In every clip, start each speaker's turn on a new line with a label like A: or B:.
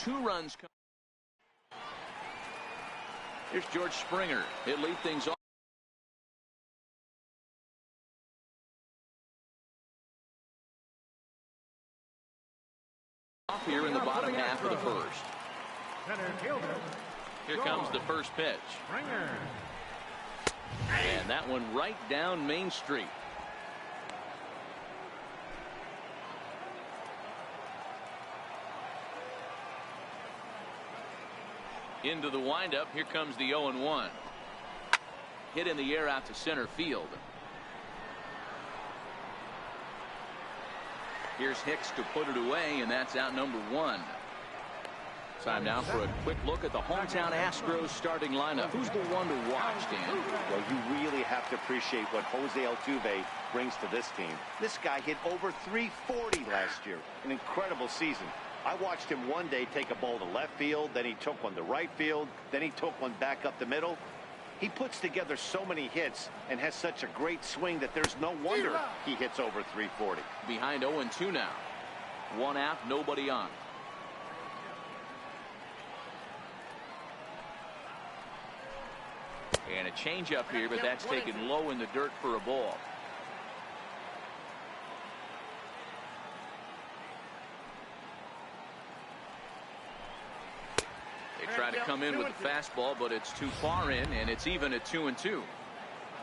A: 2 runs. Here's George Springer. He'll lead things off. Here in the bottom half of the first. Here comes the first pitch. And that one right down Main Street. Into the windup. Here comes the 0-1. Hit in the air out to center field. Here's Hicks to put it away, and that's out number 1. Time now for a quick look at the hometown Astros starting lineup. Who's the one to watch, Dan?
B: Well, you really have to appreciate what Jose Altuve brings to this team. This guy hit over 340 last year. An incredible season. I watched him one day take a ball to left field, then he took one to right field, then he took one back up the middle. He puts together so many hits and has such a great swing that there's no wonder he hits over 340.
A: Behind 0-2 now. 1 out, nobody on. And a changeup here, but that's taken low in the dirt for a ball. They try to come in with the fastball, but it's too far in, and it's even at 2-2.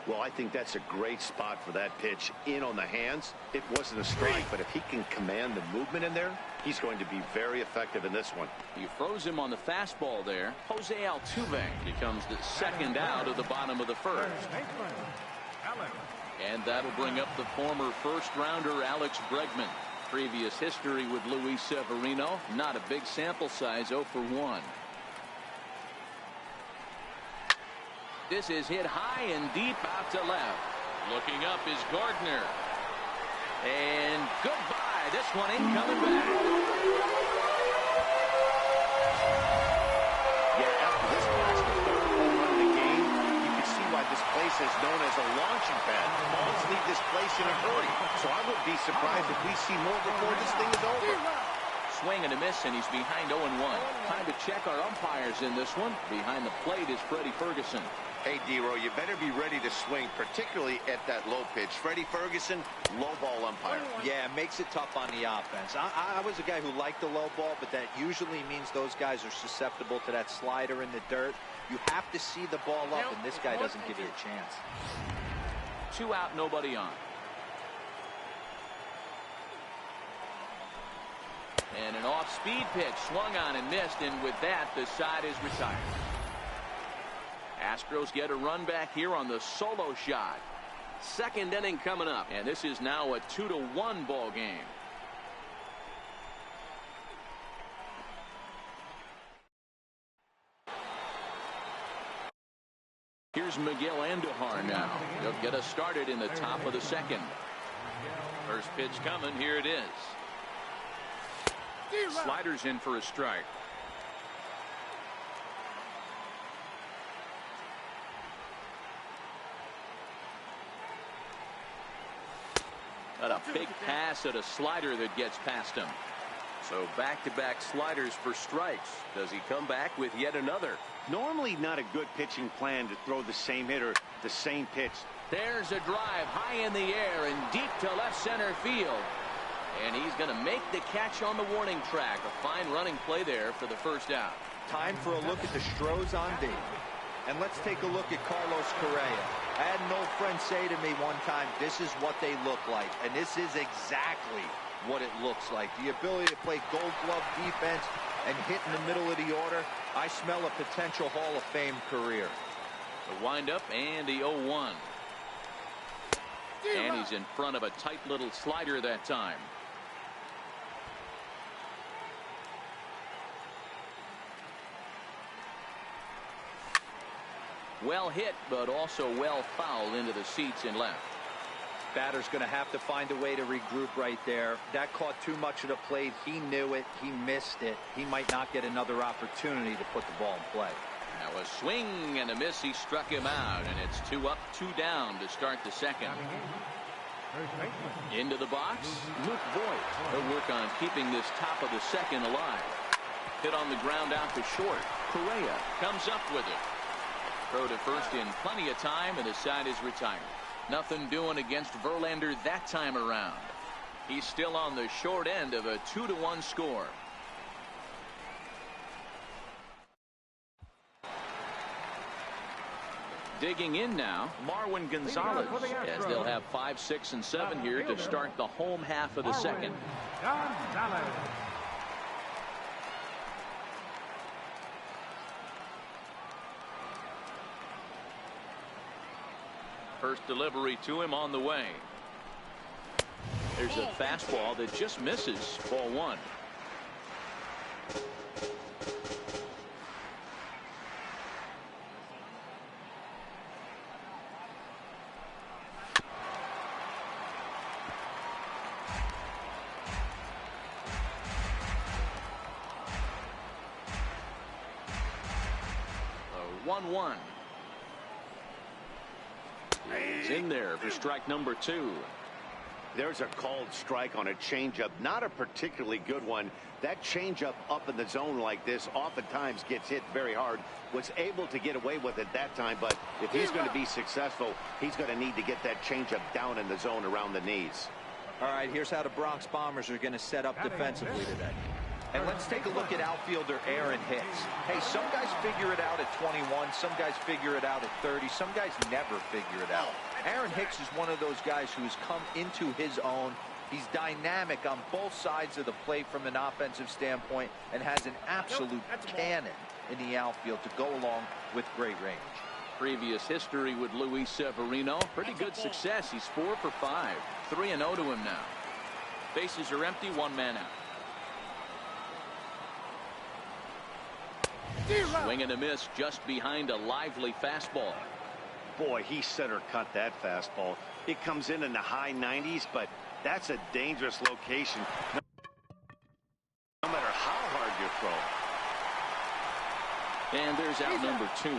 B: Well, I think that's a great spot for that pitch in on the hands. It wasn't a strike, but if he can command the movement in there, he's going to be very effective in this one.
A: You froze him on the fastball there. Jose Altuve becomes the second out of the bottom of the first. And that'll bring up the former first-rounder Alex Bregman. Previous history with Luis Severino. Not a big sample size, 0 for 1. This is hit high and deep out to left. Looking up is Gardner. And goodbye. This one ain't coming back.
B: Yeah, after this pass, the third home run of the game, you can see why this place is known as a launching pad. Balls leave this place in a hurry. So I would be surprised if we see more before this thing is over.
A: Swing and a miss, and he's behind 0-1. Time to check our umpires in this one. Behind the plate is Freddie Ferguson.
B: Hey, D-Row, you better be ready to swing, particularly at that low pitch. Freddie Ferguson, low ball umpire.
C: Yeah, makes it tough on the offense. I was a guy who liked the low ball, but that usually means those guys are susceptible to that slider in the dirt. You have to see the ball up, and this guy doesn't give you a chance.
A: 2 out, nobody on. And an off-speed pitch swung on and missed, and with that, the side is retired. Astros get a run back here on the solo shot. Second inning coming up, and this is now a 2-1 ball game. Here's Miguel Andujar now. He'll get us started in the top of the second. First pitch coming. Here it is. Sliders in for a strike. Got a big pass at a slider that gets past him. So back-to-back sliders for strikes. Does he come back with yet another?
B: Normally not a good pitching plan to throw the same hitter the same pitch.
A: There's a drive high in the air and deep to left center field. And he's going to make the catch on the warning track. A fine running play there for the first out.
C: Time for a look at the Stros on D. And let's take a look at Carlos Correa. I had an old friend say to me one time, this is what they look like. And this is exactly what it looks like. The ability to play gold glove defense and hit in the middle of the order. I smell a potential Hall of Fame career.
A: The windup and the 0-1. And he's in front of a tight little slider that time. Well hit, but also well fouled into the seats and left.
C: Batter's going to have to find a way to regroup right there. That caught too much of the plate. He knew it. He missed it. He might not get another opportunity to put the ball in play.
A: Now a swing and a miss. He struck him out, and it's 2 up, 2 down to start the second. Into the box, Luke Voigt. He'll work on keeping this top of the second alive. Hit on the ground out to short. Correa comes up with it. Throw to first in plenty of time, and the side is retired. Nothing doing against Verlander that time around. He's still on the short end of a 2-1 score. Digging in now, Marwin Gonzalez, as they'll have 5, 6, and 7 here to start the home half of the second. First delivery to him on the way. There's a fastball that just misses. Ball 1. A 1-1. He's in there for strike number 2.
B: There's a called strike on a changeup, not a particularly good one. That changeup up in the zone like this oftentimes gets hit very hard. Was able to get away with it that time, but if he's going to be successful, he's going to need to get that changeup down in the zone around the knees.
C: All right, here's how the Bronx Bombers are going to set up defensively today. And let's take a look at outfielder Aaron Hicks. Hey, some guys figure it out at 21. Some guys figure it out at 30. Some guys never figure it out. Aaron Hicks is one of those guys who's come into his own. He's dynamic on both sides of the plate from an offensive standpoint and has an absolute cannon in the outfield to go along with great range.
A: Previous history with Luis Severino. Pretty good success. He's 4 for 5. 3-0 to him now. Bases are empty. 1 man out. Swing and a miss just behind a lively fastball.
B: Boy, he center cut that fastball. It comes in the high 90s, but that's a dangerous location. No matter how hard you throw.
A: And there's out number 2.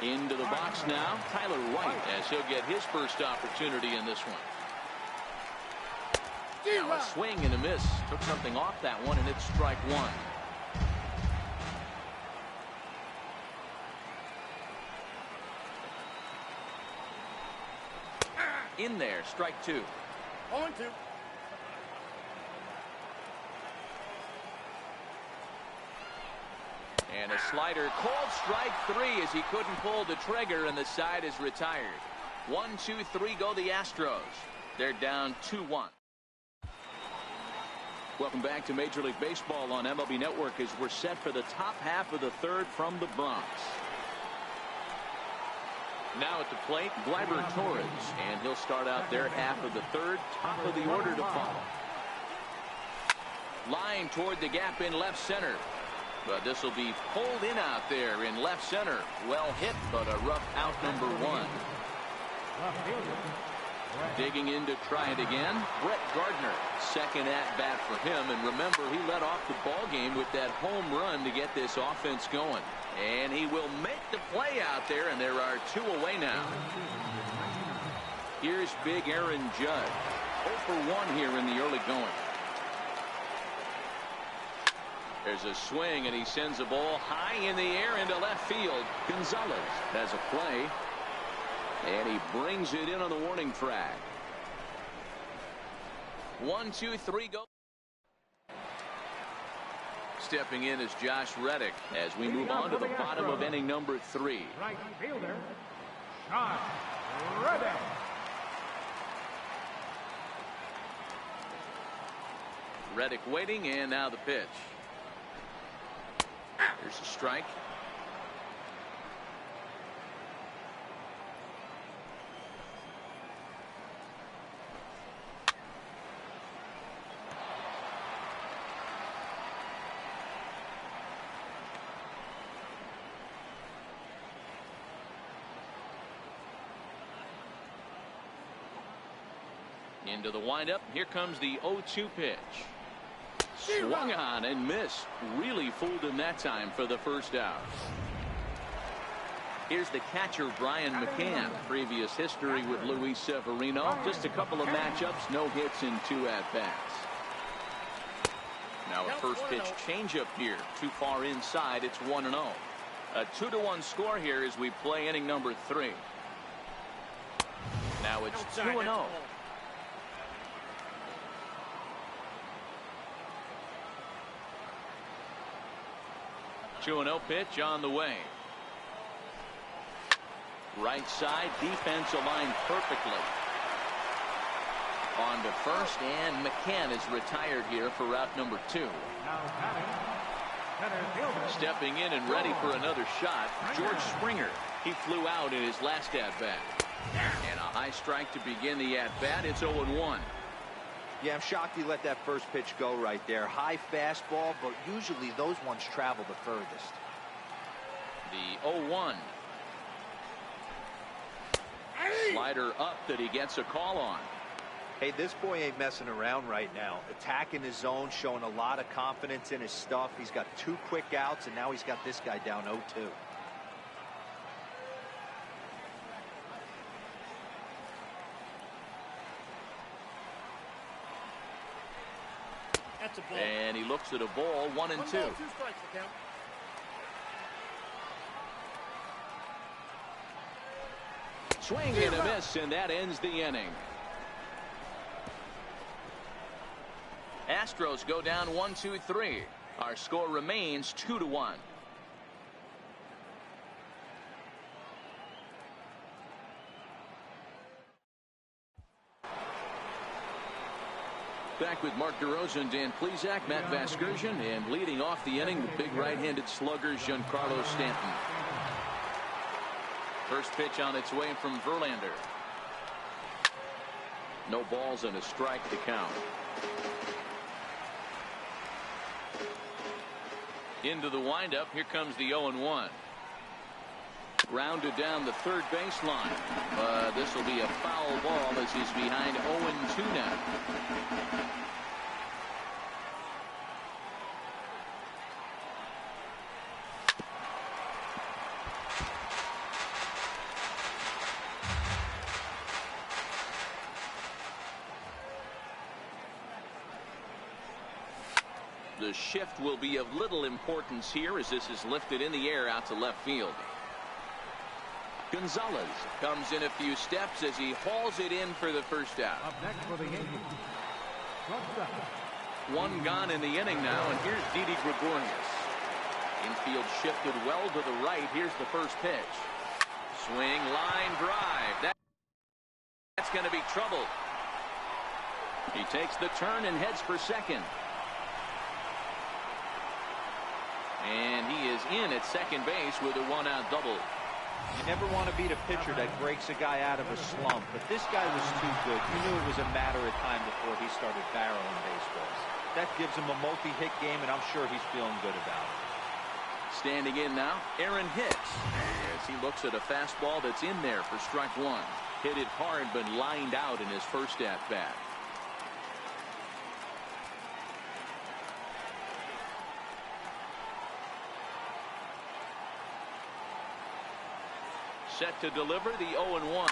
A: Into the box now, Tyler White, as he'll get his first opportunity in this one. Now a swing and a miss. Took something off that one, and it's strike 1. In there, strike 2.
D: 0-2.
A: And a slider, called strike 3 as he couldn't pull the trigger, and the side is retired. 1, 2, 3 go the Astros. They're down 2-1. Welcome back to Major League Baseball on MLB Network as we're set for the top half of the third from the Bronx. Now at the plate, Gleyber Torres, and he'll start out their half of the third, top of the order to follow. Line toward the gap in left center. But this will be pulled in out there in left center. Well hit, but a rough out number 1. Digging in to try it again, Brett Gardner. Second at bat for him, and remember, he led off the ball game with that home run to get this offense going. And he will make the play out there, and there are 2 away now. Here's big Aaron Judge. 0 for 1 here in the early going. There's a swing, and he sends a ball high in the air into left field. Gonzalez has a play. And he brings it in on the warning track. 1, 2, 3 go. Stepping in is Josh Reddick as we move on to the bottom of inning number 3.
D: Right fielder, Josh Reddick.
A: Reddick waiting, and now the pitch. Here's a strike. Into the windup. Here comes the 0-2 pitch. Swung on and missed. Really fooled him that time for the first out. Here's the catcher, Brian McCann. Previous history with Luis Severino. Just a couple of matchups, no hits in 2 at-bats. Now a first pitch changeup here. Too far inside. It's 1-0. A 2-1 score here as we play inning number 3. Now it's 2-0. 2-0 pitch on the way. Right side, defense aligned perfectly. On to first, and McCann is retired here for route number 2. Stepping in and ready for another shot, George Springer. He flew out in his last at-bat. And a high strike to begin the at-bat. It's 0-1.
C: Yeah, I'm shocked he let that first pitch go right there. High fastball, but usually those ones travel the furthest.
A: The 0-1. Slider up that he gets a call on.
C: Hey, this boy ain't messing around right now. Attacking his zone, showing a lot of confidence in his stuff. He's got 2 quick outs, and now he's got this guy down 0-2.
E: That's a ball.
A: And he looks at a ball, 1-2.
E: 2 strikes account.
A: Swing and a miss, and that ends the inning. Astros go down 1-2-3. Our score remains 2-1. Back with Mark DeRosa and Dan Plesac, Matt Vasgersian, and leading off the inning, the big right-handed slugger, Giancarlo Stanton. First pitch on its way from Verlander. No balls and a strike to count. Into the windup. Here comes the 0-1. Grounded down the third baseline. This will be a foul ball as he's behind 0-2 now. The shift will be of little importance here as this is lifted in the air out to left field. Gonzalez comes in a few steps as he hauls it in for the first out.
D: Up next for the Yankees.
A: One gone in the inning now, and here's Didi Gregorius. Infield shifted well to the right. Here's the first pitch. Swing, line drive. That's going to be trouble. He takes the turn and heads for second. And he is in at second base with a 1-out double.
C: You never want to beat a pitcher that breaks a guy out of a slump, but this guy was too good. You knew it was a matter of time before he started barreling baseballs. That gives him a multi-hit game, and I'm sure he's feeling good about it.
A: Standing in now, Aaron Hicks, as he looks at a fastball that's in there for strike 1. Hit it hard, but lined out in his first at-bat. Set to deliver the 0-1.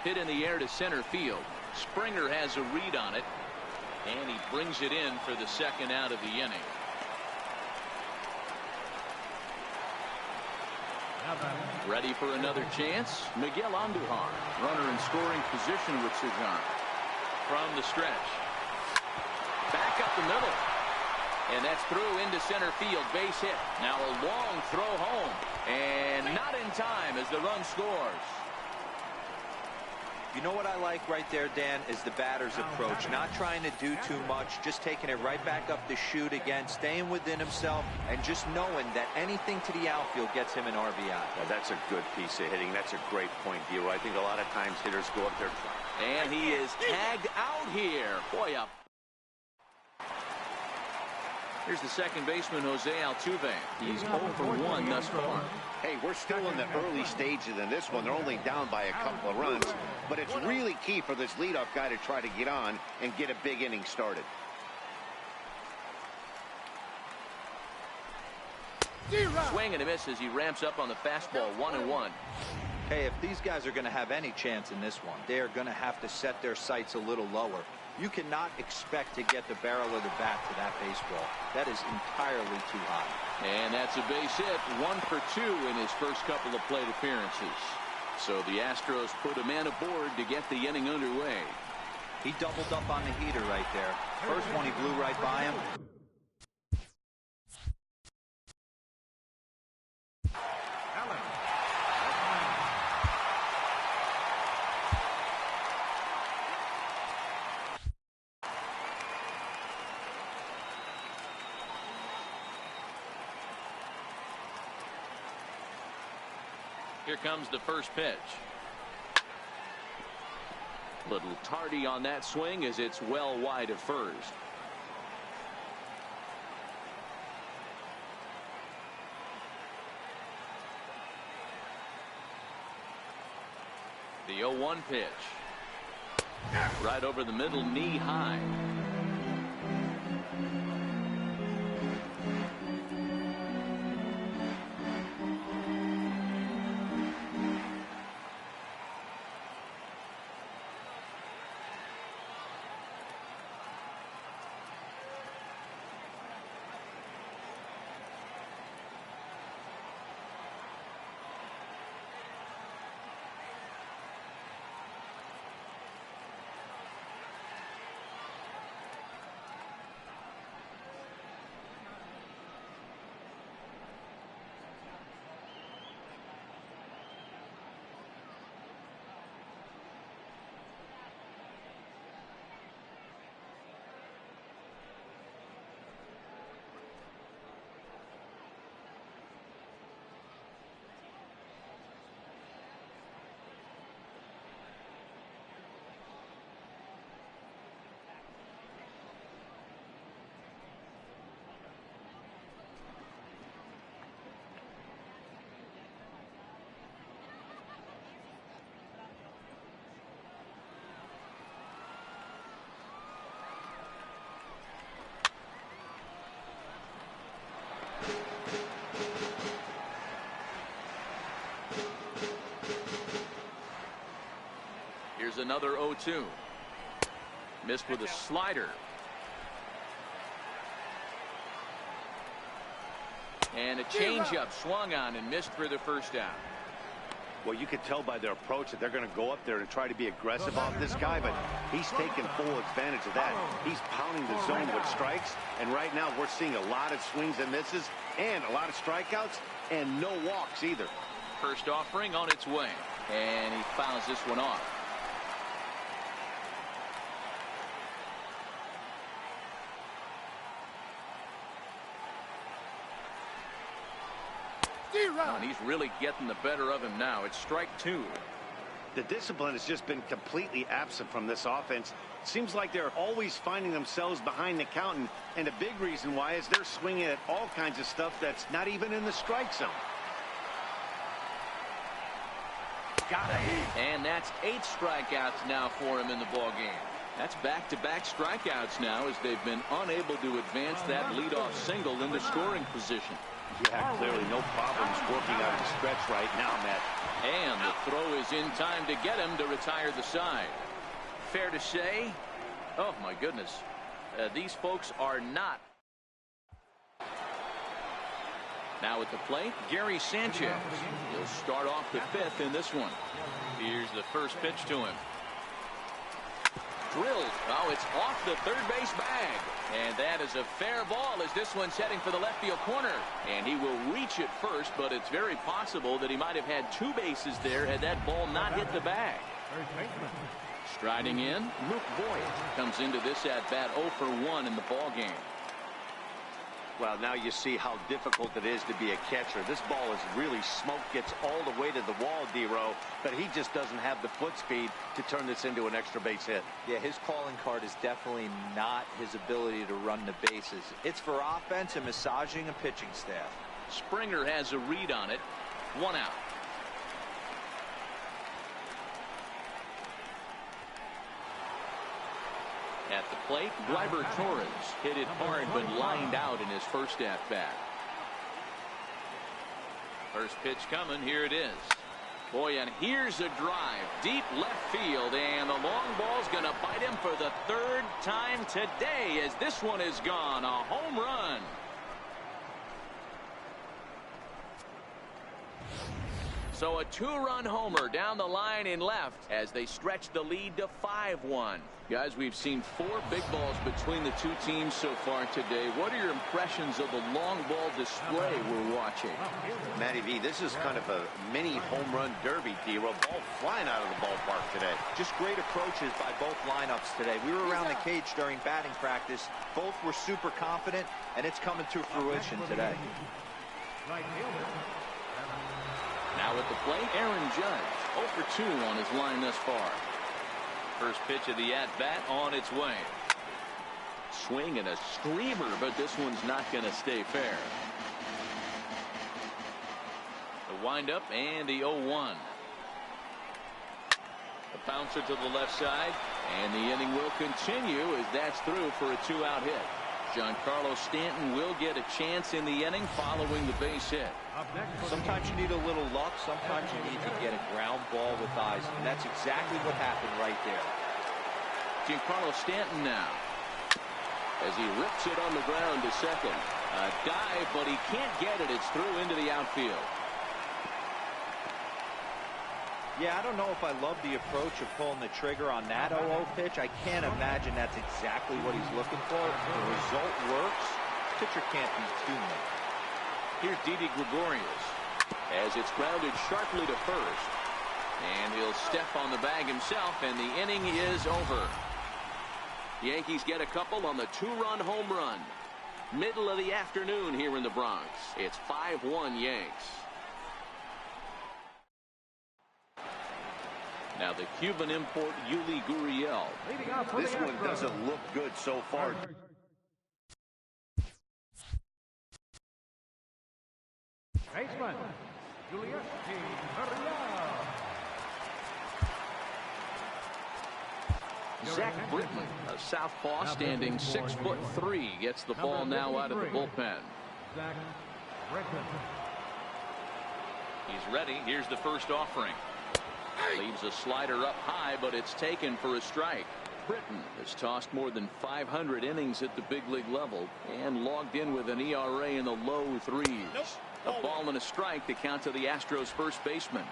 A: Hit in the air to center field. Springer has a read on it, and he brings it in for the second out of the inning. Ready for another chance? Miguel Andujar, runner in scoring position with Cigar. From the stretch. Back up the middle. And that's through into center field. Base hit. Now a long throw home. And not in time as the run scores.
C: You know what I like right there, Dan, is the batter's approach. Not trying to do too much, just taking it right back up the chute again, staying within himself, and just knowing that anything to the outfield gets him an RBI.
B: Yeah, that's a good piece of hitting. That's a great point, Vero. I think a lot of times hitters go up there.
A: And he is tagged out here. Boy, up. Here's the second baseman, Jose Altuve. He's 0 for 1 thus far.
B: Hey, we're still in the early stages in this one. They're only down by a couple of runs, but it's really key for this leadoff guy to try to get on and get a big inning started.
A: Swing and a miss as he ramps up on the fastball. 1-1.
C: Hey, if these guys are going to have any chance in this one, they are going to have to set their sights a little lower. You cannot expect to get the barrel of the bat to that baseball. That is entirely too high.
A: And that's a base hit. 1 for 2 in his first couple of plate appearances. So the Astros put a man aboard to get the inning underway.
C: He doubled up on the heater right there. First one, he blew right by him.
A: Here comes the first pitch. Little tardy on that swing as it's well wide of first. The 0-1 pitch. Right over the middle, knee high. Here's another 0-2. Missed with a slider. And a changeup swung on and missed for the first down.
B: Well, you can tell by their approach that they're going to go up there and try to be aggressive off this guy, but he's taking full advantage of that. He's pounding the zone with strikes, and right now we're seeing a lot of swings and misses and a lot of strikeouts and no walks either.
A: First offering on its way, and he fouls this one off. And he's really getting the better of him now. It's strike 2.
B: The discipline has just been completely absent from this offense. It seems like they're always finding themselves behind the count, and a big reason why is they're swinging at all kinds of stuff that's not even in the strike zone.
A: Got it. And that's 8 strikeouts now for him in the ball game. That's back-to-back strikeouts now as they've been unable to advance that leadoff single into scoring position.
B: Yeah, clearly no problems working out the stretch right now, Matt.
A: And the throw is in time to get him to retire the side. Fair to say, oh my goodness, these folks are not. Now at the plate, Gary Sanchez. He'll start off the 5th in this one. Here's the first pitch to him. Drilled. Oh, it's off the third base bag. And that is a fair ball as this one's heading for the left field corner. And he will reach it first, but it's very possible that he might have had 2 bases there had that ball not hit the bag. Striding in, Luke Voigt comes into this at-bat 0 for 1 in the ball game.
B: Well, now you see how difficult it is to be a catcher. This ball is really smoke, gets all the way to the wall, D-Row, but he just doesn't have the foot speed to turn this into an extra base hit.
C: Yeah, his calling card is definitely not his ability to run the bases. It's for offense and massaging a pitching staff.
A: Springer has a read on it. 1 out. At the plate, Gleyber Torres hit it hard but lined out in his first at-bat. First pitch coming. Here it is. Boy, and here's a drive. Deep left field, and the long ball's going to bite him for the third time today as this one is gone. A home run. So a two-run homer down the line in left as they stretch the lead to 5-1. Guys, we've seen 4 big balls between the two teams so far today. What are your impressions of the long ball display we're watching?
B: Matty V, this is kind of a mini home run derby, D-Roll. Ball flying out of the ballpark today.
C: Just great approaches by both lineups today. We were around the cage during batting practice. Both were super confident, and it's coming to fruition today.
A: Now at the plate, Aaron Judge. 0 for 2 on his line thus far. First pitch of the at-bat on its way. Swing and a screamer, but this one's not going to stay fair. The windup and the 0-1. A bouncer to the left side, and the inning will continue as that's through for a 2-out hit. Giancarlo Stanton will get a chance in the inning following the base hit.
C: Sometimes you need a little luck. Sometimes you need to get a ground ball with eyes. And that's exactly what happened right there.
A: Giancarlo Stanton now. As he rips it on the ground to second. A dive, but he can't get it. It's through into the outfield.
C: Yeah, I don't know if I love the approach of pulling the trigger on that 0-0 pitch. I can't imagine that's exactly what he's looking for. The result works. Pitcher can't be too much.
A: Here's Didi Gregorius as it's grounded sharply to first. And he'll step on the bag himself, and the inning is over. The Yankees get a couple on the 2-run home run. Middle of the afternoon here in the Bronx. It's 5-1 Yanks. Now the Cuban import Yuli Gurriel.
B: This one doesn't look good so far.
D: Baseman, Julius Gurriel.
A: Zach Britton, a southpaw standing 6'3", gets the ball now out of the bullpen.
D: Zach Britton.
A: He's ready. Here's the first offering. Leaves a slider up high, but it's taken for a strike. Britton has tossed more than 500 innings at the big league level and logged in with an ERA in the low 3s. A ball and a strike to count to the Astros first baseman.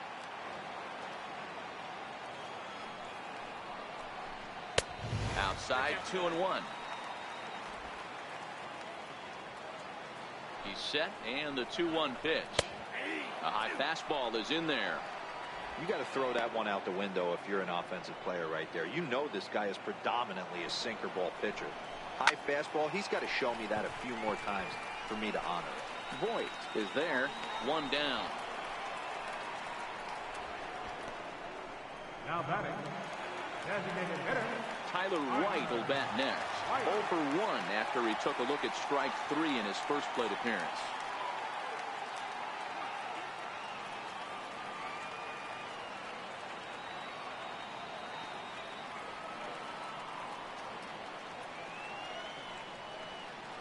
A: Outside, 2-1. He's set, and the 2-1 pitch. A high fastball is in there.
C: You got to throw that one out the window if you're an offensive player right there. You know this guy is predominantly a sinker ball pitcher. High fastball, he's got to show me that a few more times for me to honor it.
A: Voigt is there. 1 down.
D: Now batting, designated hitter.
A: Tyler White will bat next. 0 for 1 after he took a look at strike 3 in his first plate appearance.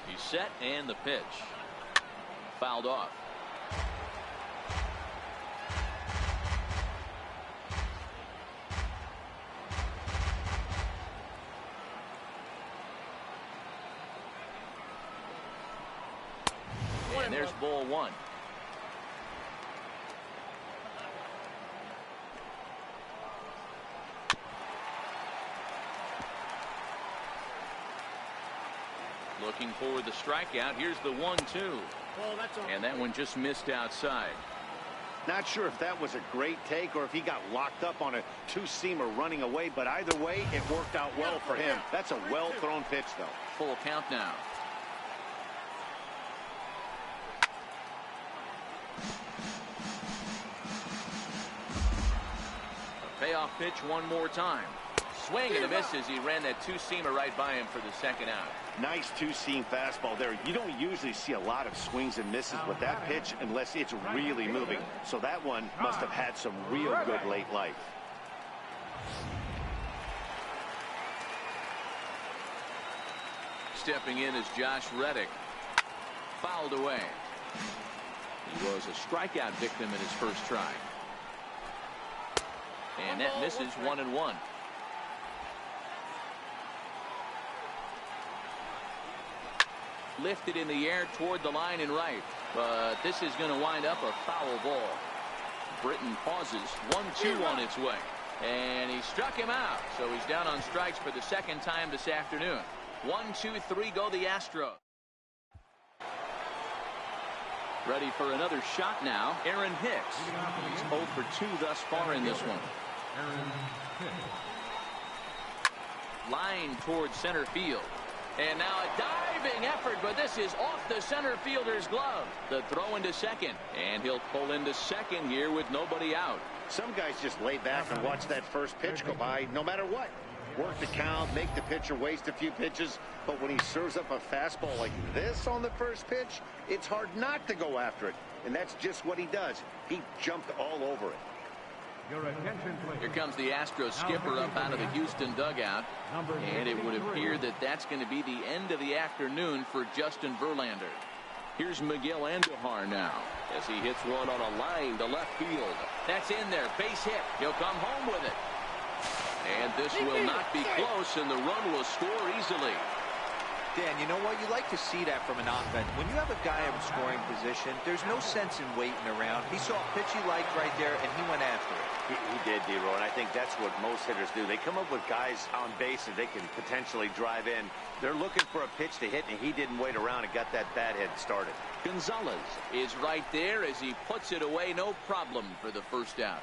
A: He's set, and the pitch. Fouled off. And there's ball 1. Looking for the strikeout. Here's the 1-2. And that one just missed outside.
B: Not sure if that was a great take or if he got locked up on a two-seamer running away, but either way, it worked out well for him. That's a well-thrown pitch, though.
A: Full count now. A payoff pitch one more time. Swing and a miss as he ran that two-seamer right by him for the second out.
B: Nice two-seam fastball there. You don't usually see a lot of swings and misses with that pitch unless it's really moving. So that one must have had some real good late life. Stepping in is Josh Reddick. Fouled away.
A: He was a strikeout victim in his first try. And that misses 1-1. Lifted in the air toward the line and right. But this is going to wind up a foul ball. Britton pauses. 1-2 on its way. And he struck him out. So he's down on strikes for the second time this afternoon. 1-2-3 go the Astros. Ready for another shot now. Aaron Hicks. He's 0 for 2 thus far in this one. Line towards center field. And now a diving effort, but this is off the center fielder's glove. The throw into second, and he'll pull into second here with nobody out.
B: Some guys just lay back and watch that first pitch go by no matter what. Work the count, make the pitcher waste a few pitches, but when he serves up a fastball like this on the first pitch, it's hard not to go after it. And that's just what he does. He jumped all over it.
D: Your attention, please.
A: Here comes the Astros skipper up out of the Houston dugout. And it would appear that that's going to be the end of the afternoon for Justin Verlander. Here's Miguel Andujar now as he hits one on a line to left field. That's in there. Base hit. He'll come home with it. And this will not be close, and the run will score easily.
C: Dan, you know what? You like to see that from an offense. When you have a guy in scoring position, there's no sense in waiting around. He saw a pitch he liked right there, and he went after it.
B: He did, D-Roy, and I think that's what most hitters do. They come up with guys on base that they can potentially drive in. They're looking for a pitch to hit, and he didn't wait around and got that bat head started.
A: Gonzalez is right there as he puts it away. No problem for the first out.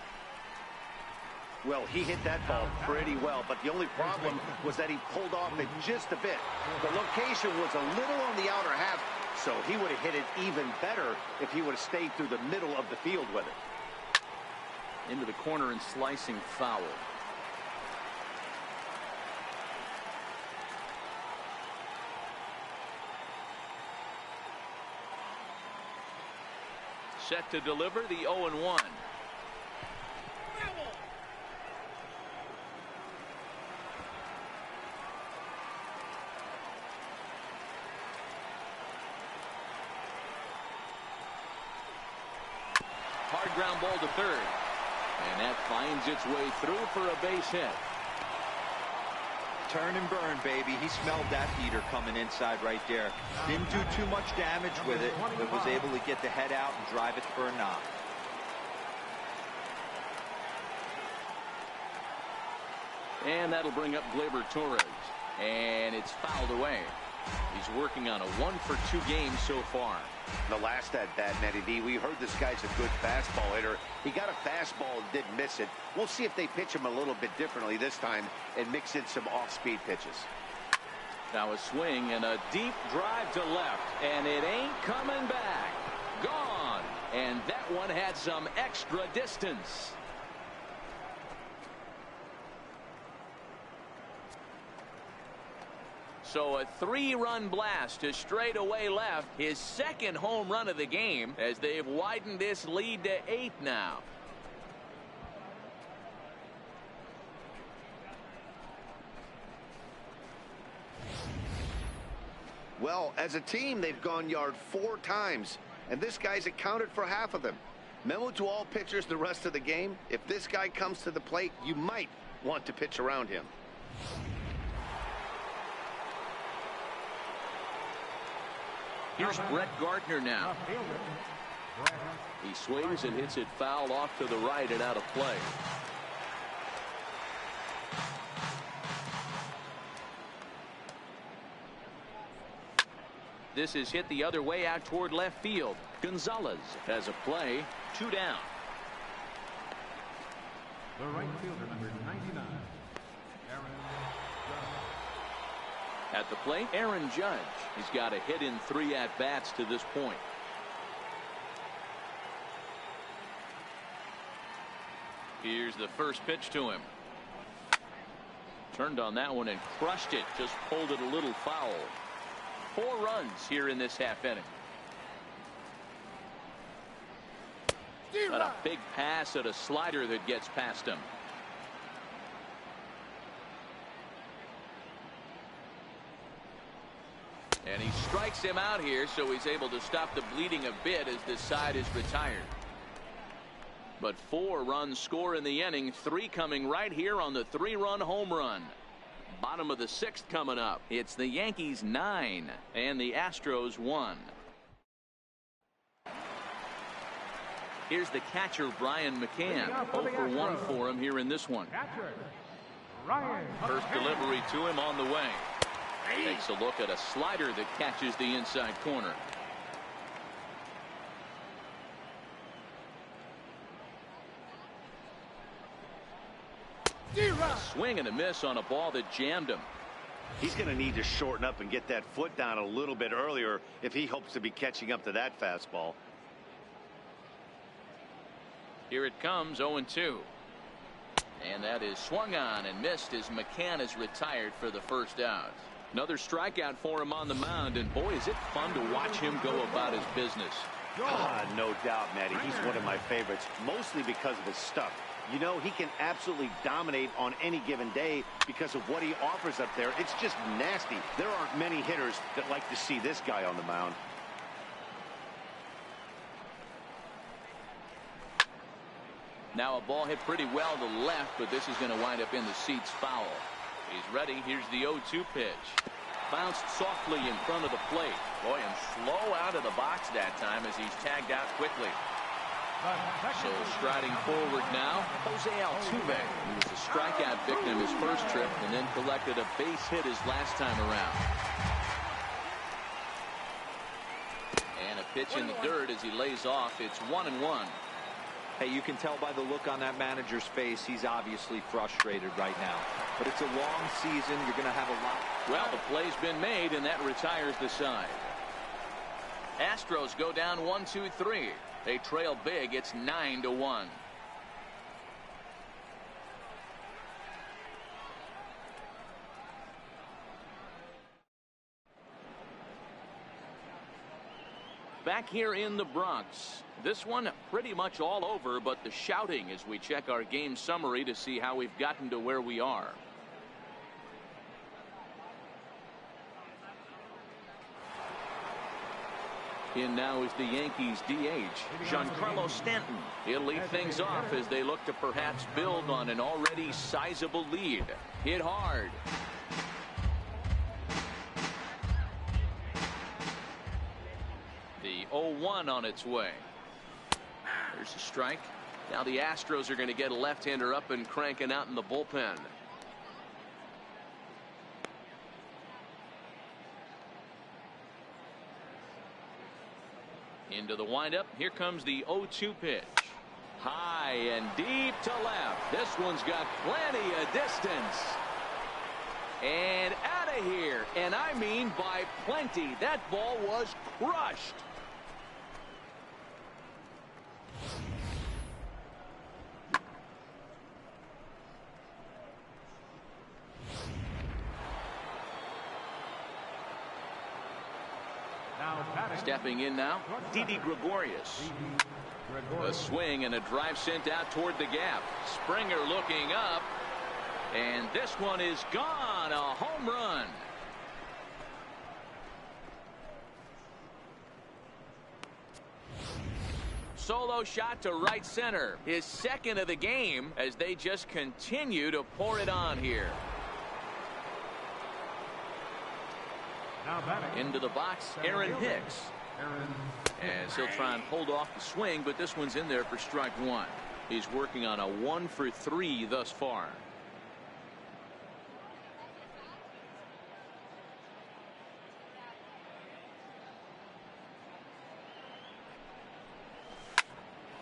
B: Well, he hit that ball pretty well, but the only problem was that he pulled off it just a bit. The location was a little on the outer half, so he would have hit it even better if he would have stayed through the middle of the field with it.
A: Into the corner and slicing foul. Set to deliver the 0-1. Hard ground ball to third. And that finds its way through for a base hit.
C: Turn and burn, baby. He smelled that heater coming inside right there. Didn't do too much damage with it, but was able to get the head out and drive it for a knock.
A: And that'll bring up Gleyber Torres. And it's fouled away. He's working on a 1-for-2 game so far.
B: The last at-bat, Matty D, we heard this guy's a good fastball hitter. He got a fastball and didn't miss it. We'll see if they pitch him a little bit differently this time and mix in some off-speed pitches.
A: Now a swing and a deep drive to left, and it ain't coming back. Gone. And that one had some extra distance. So a 3-run blast to straightaway left, his second home run of the game, as they've widened this lead to 8 now.
B: Well, as a team, they've gone yard 4 times, and this guy's accounted for half of them. Memo to all pitchers the rest of the game: if this guy comes to the plate, you might want to pitch around him.
A: Here's Brett Gardner now. He swings and hits it foul off to the right and out of play. This is hit the other way out toward left field. Gonzalez has a play. 2 down.
D: The right fielder, number 99, Aaron Judge.
A: At the plate, Aaron Judge. He's got a hit in 3 at-bats to this point. Here's the first pitch to him. Turned on that one and crushed it. Just pulled it a little foul. 4 runs here in this half inning. But a big pass at a slider that gets past him. And he strikes him out here, so he's able to stop the bleeding a bit as this side is retired. But 4 runs score in the inning, 3 coming right here on the 3-run home run. Bottom of the 6th coming up. It's the Yankees 9 and the Astros 1. Here's the catcher, Brian McCann. 0 for 1 for him here in this one. First delivery to him on the way. Takes a look at a slider that catches the inside corner. A swing and a miss on a ball that jammed him.
B: He's going to need to shorten up and get that foot down a little bit earlier if he hopes to be catching up to that fastball.
A: Here it comes, 0-2. And that is swung on and missed as McCann is retired for the first out. Another strikeout for him on the mound, and boy, is it fun to watch him go about his business.
B: No doubt, Matty. He's one of my favorites, mostly because of his stuff. You know, he can absolutely dominate on any given day because of what he offers up there. It's just nasty. There aren't many hitters that like to see this guy on the mound.
A: Now a ball hit pretty well to left, but this is going to wind up in the seats foul. He's ready. Here's the 0-2 pitch. Bounced softly in front of the plate. Boy, and slow out of the box that time as he's tagged out quickly. So striding forward now, Jose Altuve. He was a strikeout victim his first trip and then collected a base hit his last time around. And a pitch in the dirt as he lays off. It's 1-1.
C: Hey, you can tell by the look on that manager's face, he's obviously frustrated right now. But it's a long season. You're going to have a lot.
A: Well, the play's been made, and that retires the side. Astros go down 1-2-3. They trail big. It's 9-1. Back here in the Bronx. This one pretty much all over, but the shouting as we check our game summary to see how we've gotten to where we are. In now is the Yankees DH, Giancarlo Stanton. He'll lead things off as they look to perhaps build on an already sizable lead. Hit hard. The 0-1 on its way. There's a strike. Now the Astros are going to get a left-hander up and cranking out in the bullpen. Into the windup. Here comes the 0-2 pitch. High and deep to left. This one's got plenty of distance. And out of here. And I mean by plenty. That ball was crushed. Stepping in now, Didi Gregorius. A swing and a drive sent out toward the gap. Springer looking up. And this one is gone. A home run. Solo shot to right center. His second of the game as they just continue to pour it on here. Into the box, Aaron Hicks. As he'll try and hold off the swing, but this one's in there for strike one. He's working on a 1 for 3 thus far.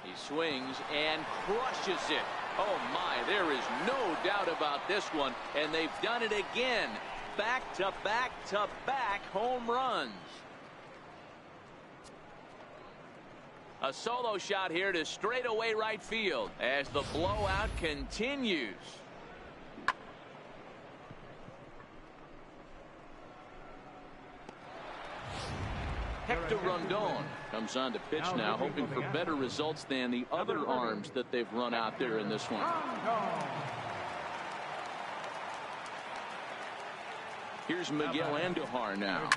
A: He swings and crushes it. Oh my, there is no doubt about this one, and they've done it again. Back to back to back home runs. A solo shot here to straightaway right field as the blowout continues. Hector Rondon comes on to pitch now, hoping for better results than the other arms that they've run out there in this one. Here's Miguel Andujar now.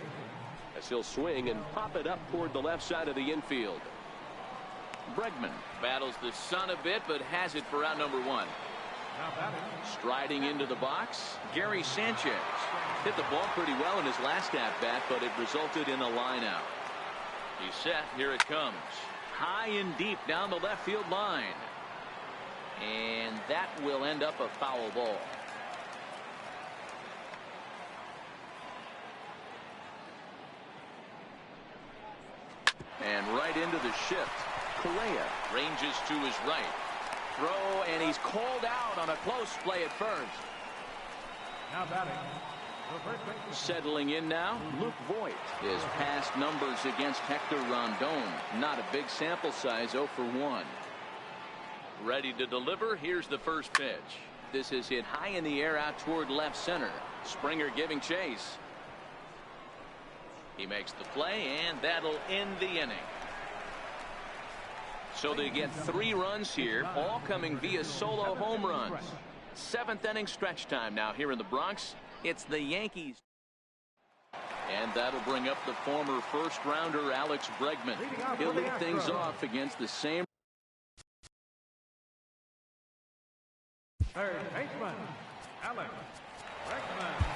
E: as he'll swing and pop it up toward the left side of the infield.
A: Bregman battles the sun a bit, but has it for out number one. Striding into the box, Gary Sanchez hit the ball pretty well in his last at-bat, but it resulted in a line out. He's set. Here it comes. High and deep down the left field line. And that will end up a foul ball. And right into the shift. Correa ranges to his right. Throw, and he's called out on a close play at first.
D: Now batting.
A: Settling in now, Luke Voigt. His past numbers against Hector Rondon. Not a big sample size, 0 for 1. Ready to deliver. Here's the first pitch. This is hit high in the air out toward left center. Springer giving chase. He makes the play, and that'll end the inning. So they get 3 runs here, all coming via solo home runs. 7th inning stretch time now here in the Bronx. It's the Yankees. And that'll bring up the former first-rounder Alex Bregman. He'll lead things off against the same.
D: Third baseman, Alex Bregman.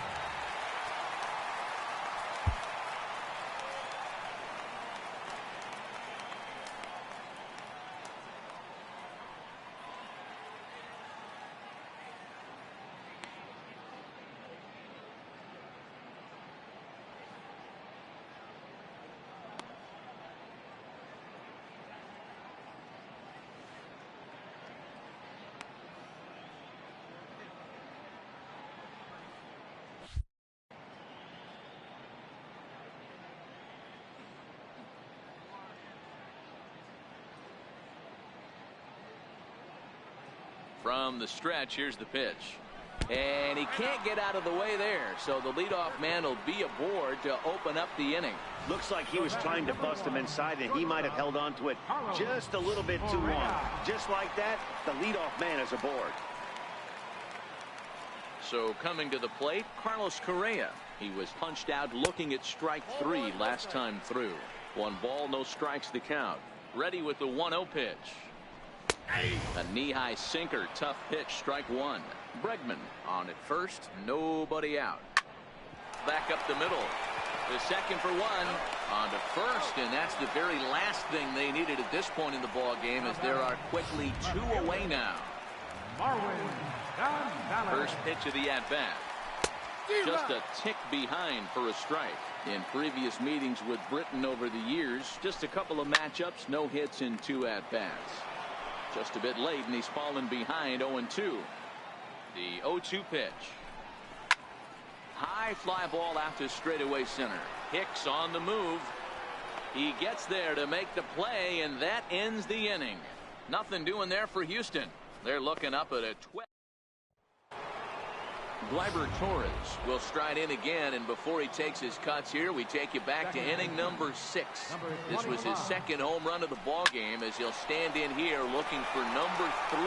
A: From the stretch, here's the pitch. And he can't get out of the way there. So the leadoff man will be aboard to open up the inning.
B: Looks like he was trying to bust him inside, and he might have held on to it just a little bit too long. Just like that, the leadoff man is aboard.
A: So coming to the plate, Carlos Correa. He was punched out looking at strike 3 last time through. 1 ball, no strikes to count. Ready with the 1-0 pitch. A knee-high sinker, tough pitch, strike 1. Bregman on at first, nobody out. Back up the middle. The second for 1 on to first, and that's the very last thing they needed at this point in the ball game, as there are quickly 2 away now. First pitch of the at-bat. Just a tick behind for a strike. In previous meetings with Britton over the years, just a couple of matchups, no hits in 2 at-bats. Just a bit late, and he's fallen behind 0-2. The 0-2 pitch. High fly ball out to straightaway center. Hicks on the move. He gets there to make the play, and that ends the inning. Nothing doing there for Houston. They're looking up at a 12. Gleyber Torres will stride in again, and before he takes his cuts here, we take you back to inning number 6. This was his second home run of the ball game, as he'll stand in here looking for number 3,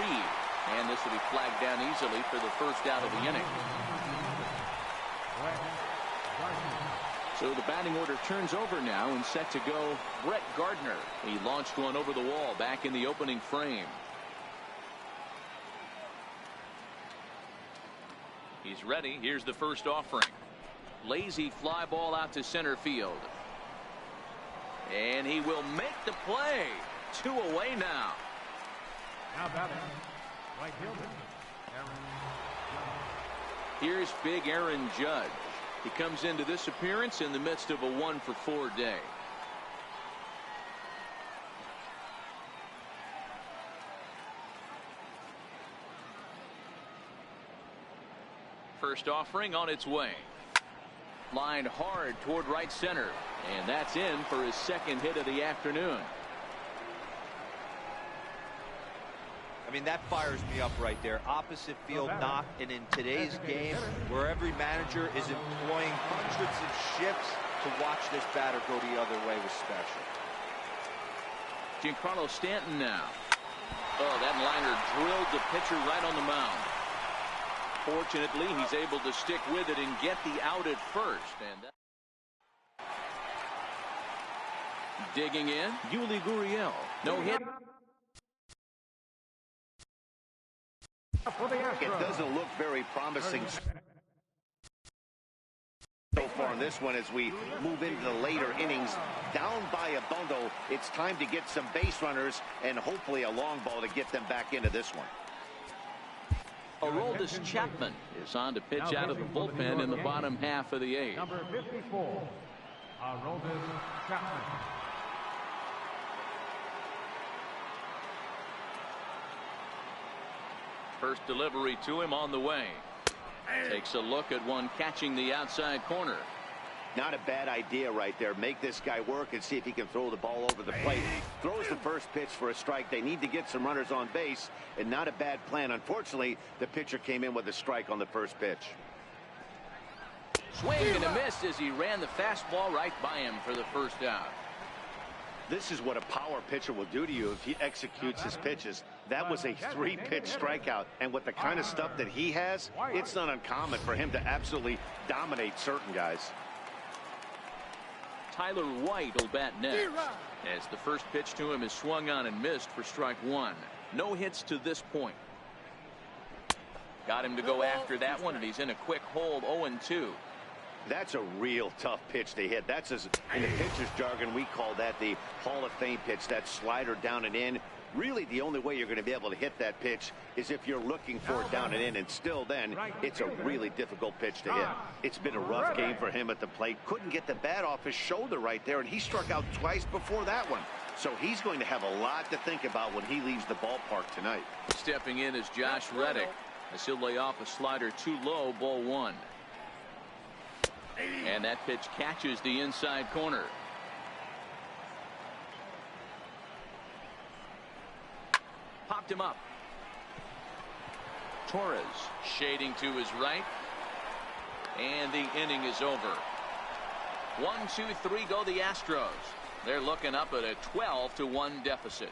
A: and this will be flagged down easily for the first out of the inning. So the batting order turns over now, and set to go Brett Gardner. He launched one over the wall back in the opening frame. He's ready. Here's the first offering. Lazy fly ball out to center field. And he will make the play. 2 away now.
D: Now batting, right fielder, Aaron Judge.
A: Here's big Aaron Judge. He comes into this appearance in the midst of a 1-for-4 day. First offering on its way. Lined hard toward right center, and that's in for his second hit of the afternoon.
C: I mean, that fires me up right there. Opposite field knock, and in today's game, where every manager is employing hundreds of shifts, to watch this batter go the other way was special.
A: Giancarlo Stanton now. Oh, that liner drilled the pitcher right on the mound. Fortunately, he's able to stick with it and get the out at first. And Digging in, Yuli Gurriel. No hit.
B: It doesn't look very promising so far in this one as we move into the later innings. Down by a bundle, it's time to get some base runners and hopefully a long ball to get them back into this one.
A: Aroldis Chapman is on to pitch out of the bullpen in the bottom half of the eighth.
D: Number 54, Aroldis Chapman.
A: First delivery to him on the way. Takes a look at one catching the outside corner.
B: Not a bad idea right there. Make this guy work and see if he can throw the ball over the plate. Throws the first pitch for a strike. They need to get some runners on base, and not a bad plan. Unfortunately, the pitcher came in with a strike on the first pitch.
A: Swing and a miss as he ran the fastball right by him for the first out.
B: This is what a power pitcher will do to you if he executes his pitches. That was a 3-pitch strikeout, and with the kind of stuff that he has, it's not uncommon for him to absolutely dominate certain guys.
A: Tyler White will bat next, as the first pitch to him is swung on and missed for strike one. No hits to this point. Got him to go after that one, and he's in a quick hold, 0-2.
B: That's a real tough pitch to hit. That's, as in the pitcher's jargon, we call that the Hall of Fame pitch. That slider down and in. Really, the only way you're going to be able to hit that pitch is if you're looking for it down and in, and still then, it's a really difficult pitch to hit. It's been a rough game for him at the plate. Couldn't get the bat off his shoulder right there, and he struck out twice before that one. So he's going to have a lot to think about when he leaves the ballpark tonight.
A: Stepping in is Josh Reddick, as he'll lay off a slider too low, ball one. And that pitch catches the inside corner. Popped him up. Torres shading to his right. And the inning is over. 1-2-3 go the Astros. They're looking up at a 12-1 deficit.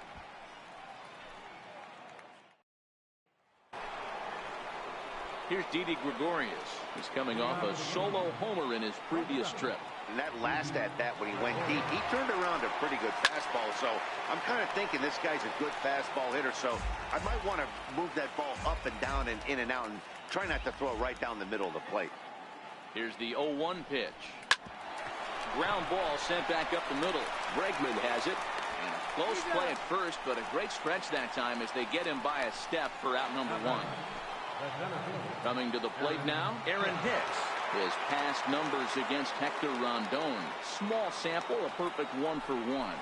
A: Here's Didi Gregorius. He's coming off a solo homer in his previous trip.
B: And that last at-bat when he went deep, he turned around a pretty good fastball. So I'm kind of thinking this guy's a good fastball hitter. So I might want to move that ball up and down and in and out and try not to throw it right down the middle of the plate.
A: Here's the 0-1 pitch. Ground ball sent back up the middle. Bregman has it. And a close play at first, but a great stretch that time as they get him by a step for out number one. Coming to the plate now, Aaron Hicks. His past numbers against Hector Rondon. Small sample, a perfect 1-for-1.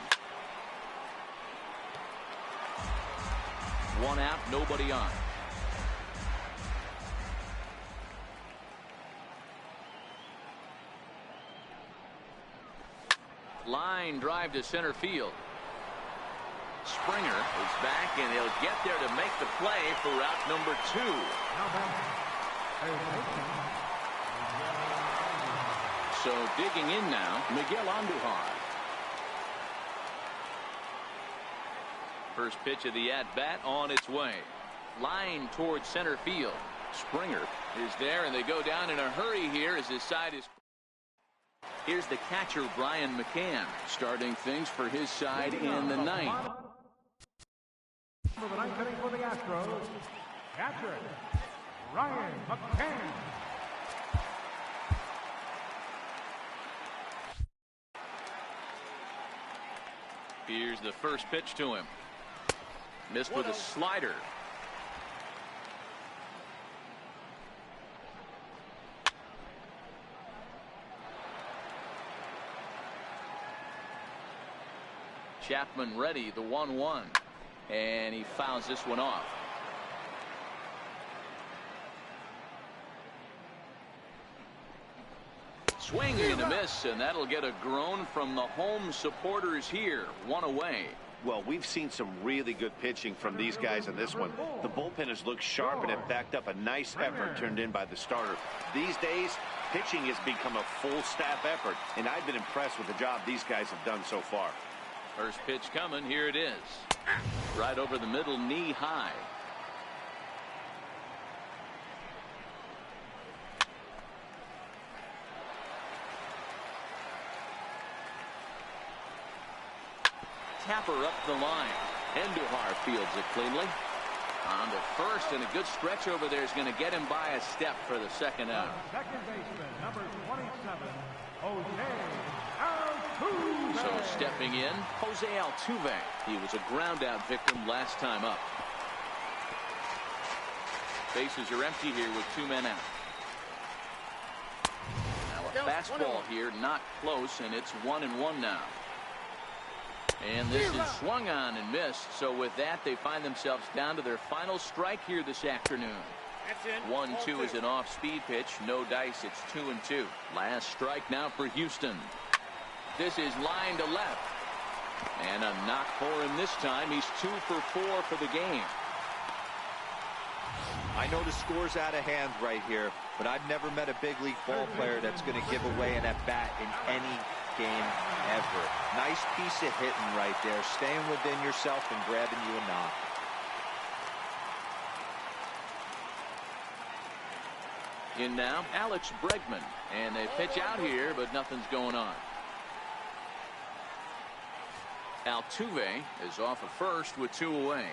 A: One out, nobody on. Line drive to center field. Springer is back, and he'll get there to make the play for route number 2. So digging in now, Miguel Andujar. First pitch of the at-bat on its way. Line towards center field. Springer is there, and they go down in a hurry here as his side is. Here's the catcher, Brian McCann, starting things for his side in the ninth.
D: For the ninth inning for the Astros, catcher, Brian McCann.
A: Here's the first pitch to him. Missed with a slider. Chapman ready, the 1-1. And he fouls this one off. Swing and a miss, and that'll get a groan from the home supporters here. One away.
B: Well, we've seen some really good pitching from these guys in this one. The bullpen has looked sharp and have backed up a nice effort turned in by the starter. These days, pitching has become a full staff effort, and I've been impressed with the job these guys have done so far.
A: First pitch coming. Here it is. Right over the middle, knee high. tapper up the line.
E: Endujar fields it cleanly.
A: On to first, and a good stretch over there is going to get him by a step for the second out.
D: Second baseman, number 27, Jose Altuve.
A: So stepping in, Jose Altuve. He was a ground out victim last time up. Bases are empty here with 2 men out. Now a fastball here, not close, and it's 1-1 now. And this is swung on and missed. So with that, they find themselves down to their final strike here this afternoon. 1-2 is an off-speed pitch. No dice. It's 2-2. Last strike now for Houston. This is line to left. And a knock for him this time. He's 2 for 4 for the game.
C: I know the score's out of hand right here, but I've never met a big league ball player that's going to give away an at-bat in any game ever. Nice piece of hitting right there, staying within yourself and grabbing you a knock.
A: In now, Alex Bregman, and they pitch out here, but nothing's going on. Altuve is off at first with 2 away.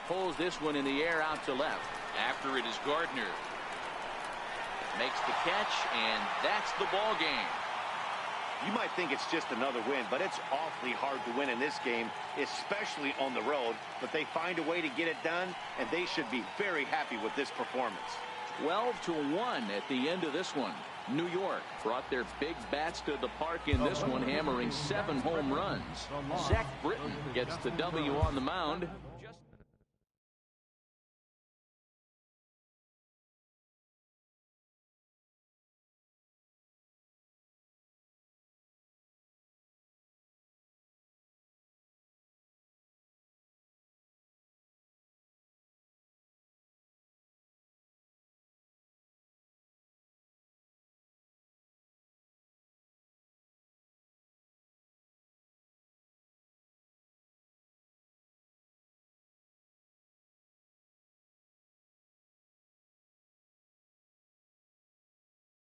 A: Pulls this one in the air out to left. After it is Gardner. Makes the catch, and that's the ball game.
B: You might think it's just another win, but it's awfully hard to win in this game, especially on the road. But they find a way to get it done, and they should be very happy with this performance.
A: 12-1 at the end of this one. New York brought their big bats to the park in this one, hammering 7 home runs. Zach Britton gets the W on the mound.